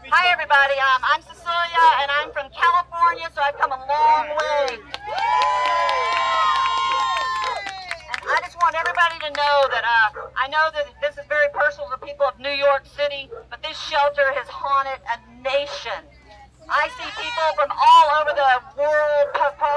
Hi everybody, I'm Cecilia and I'm from California, so I've come a long way. And I just want everybody to know that I know that this is very personal to people of New York City, but this shelter has haunted a nation. I see people from all over the world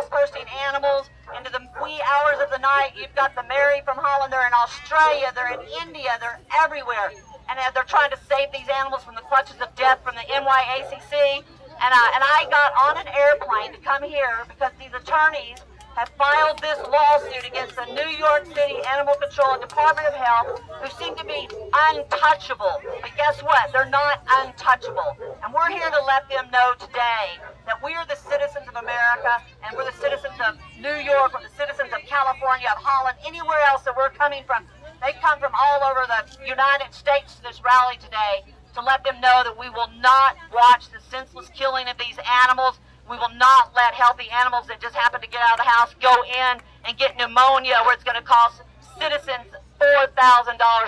posting animals into the wee hours of the night. You've got the Mary from Holland, they're in Australia, they're in India, they're everywhere. And they're trying to save these animals from the clutches of death from the NYC. And I got on an airplane to come here because these attorneys have filed this lawsuit against the New York City Animal Control and Department of Health, who seem to be untouchable. But guess what? They're not untouchable. And we're here to let them know today that we are the citizens of America, and we're the citizens of New York, we're the citizens of California, of Holland, anywhere else that we're coming from. They come from all over the United States to this rally today to let them know that we will not watch the senseless killing of these animals. We will not let healthy animals that just happen to get out of the house go in and get pneumonia, where it's going to cost citizens $4,000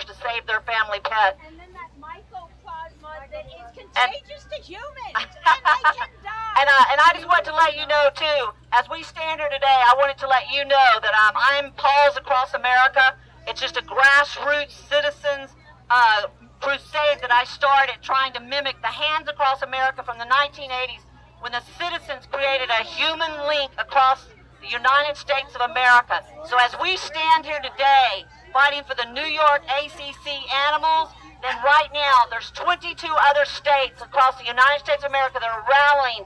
to save their family pet. And then that mycoplasma that is contagious to humans, and they can die. And I just want to let you know, too, as we stand here today, I wanted to let you know that I'm PAWS Across America. It's just a grassroots citizens crusade that I started trying to mimic the Hands Across America from the 1980s, when the citizens created a human link across the United States of America. So as we stand here today fighting for the New York ACC animals, then right now there's 22 other states across the United States of America that are rallying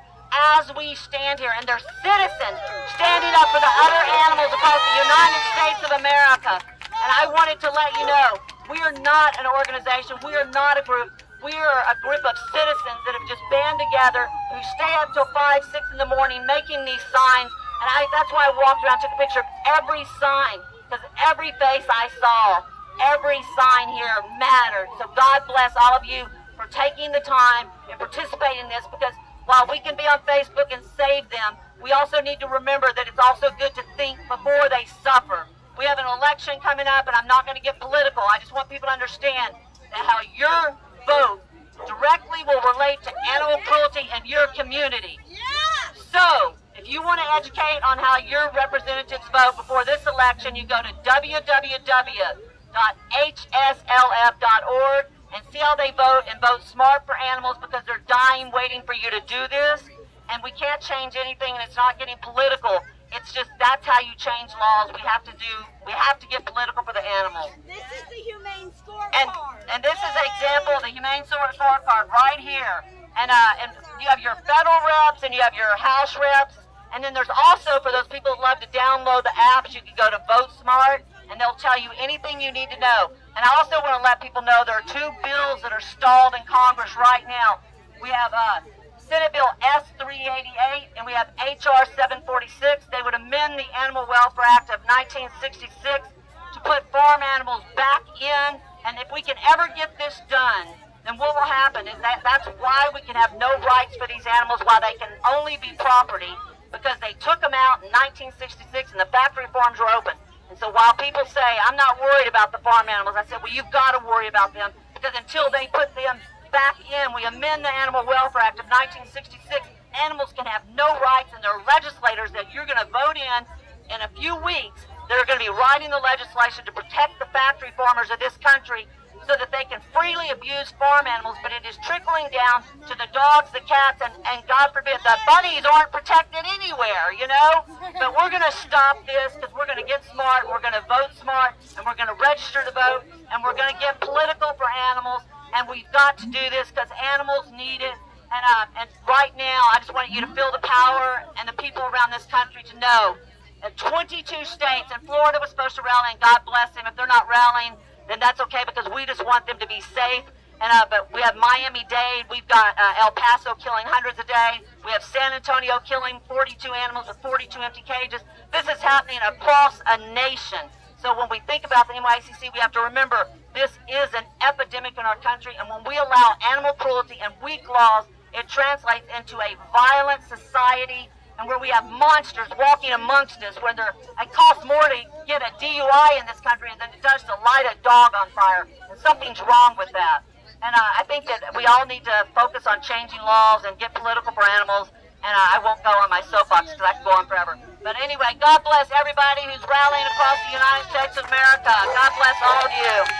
as we stand here, and they're citizens standing up for the other animals across the United States of America. And I wanted to let you know, we are not an organization, we are not a group. We are a group of citizens that have just band together, who stay up till 5, 6 in the morning making these signs. And that's why I walked around, took a picture of every sign, because every face I saw, every sign here mattered. So God bless all of you for taking the time and participating in this, because while we can be on Facebook and save them, we also need to remember that it's also good to think before they suffer. We have an election coming up, and I'm not going to get political. I just want people to understand that how your vote directly will relate to animal cruelty in your community. So, if you want to educate on how your representatives vote before this election, you go to www.hslf.org and see how they vote, and vote smart for animals, because they're dying waiting for you to do this. And we can't change anything, and it's not getting political. It's just, that's how you change laws. We have to get political for the animals. This is the humane scorecard. And this is an example of the humane scorecard right here. And you have your federal reps and you have your House reps. And then there's also, for those people that love to download the apps, you can go to Vote Smart, and they'll tell you anything you need to know. And I also want to let people know there are 2 bills that are stalled in Congress right now. We have Senate Bill S-388, and we have H.R. 746. They would amend the Animal Welfare Act of 1966 to put farm animals back in. And if we can ever get this done, then what will happen is that's why we can have no rights for these animals, while they can only be property, because they took them out in 1966 and the factory farms were open. And so while people say, I'm not worried about the farm animals, I said, well, you've got to worry about them, because until they put them back in, we amend the Animal Welfare Act of 1966, animals can have no rights, and there are legislators that you're going to vote in a few weeks that are going to be writing the legislation to protect the factory farmers of this country, so that they can freely abuse farm animals. But it is trickling down to the dogs, the cats, and God forbid, the bunnies aren't protected anywhere, you know? But we're going to stop this, because we're going to get smart, we're going to vote smart, and we're going to register to vote, and we're going to get political for animals. And we've got to do this because animals need it. And right now, I just want you to feel the power, and the people around this country to know that 22 states, and Florida was supposed to rally, and God bless them. If they're not rallying, then that's okay, because we just want them to be safe. And but we have Miami-Dade, we've got El Paso killing hundreds a day. We have San Antonio killing 42 animals with 42 empty cages. This is happening across a nation. So when we think about the NYCC, we have to remember this is an epidemic in our country, and when we allow animal cruelty and weak laws, it translates into a violent society, and where we have monsters walking amongst us, where it costs more to get a DUI in this country than it does to light a dog on fire, and something's wrong with that. And I think that we all need to focus on changing laws and get political for animals. And I won't go on my soapbox because I can go on forever. But anyway, God bless everybody who's rallying across the United States of America. God bless all of you.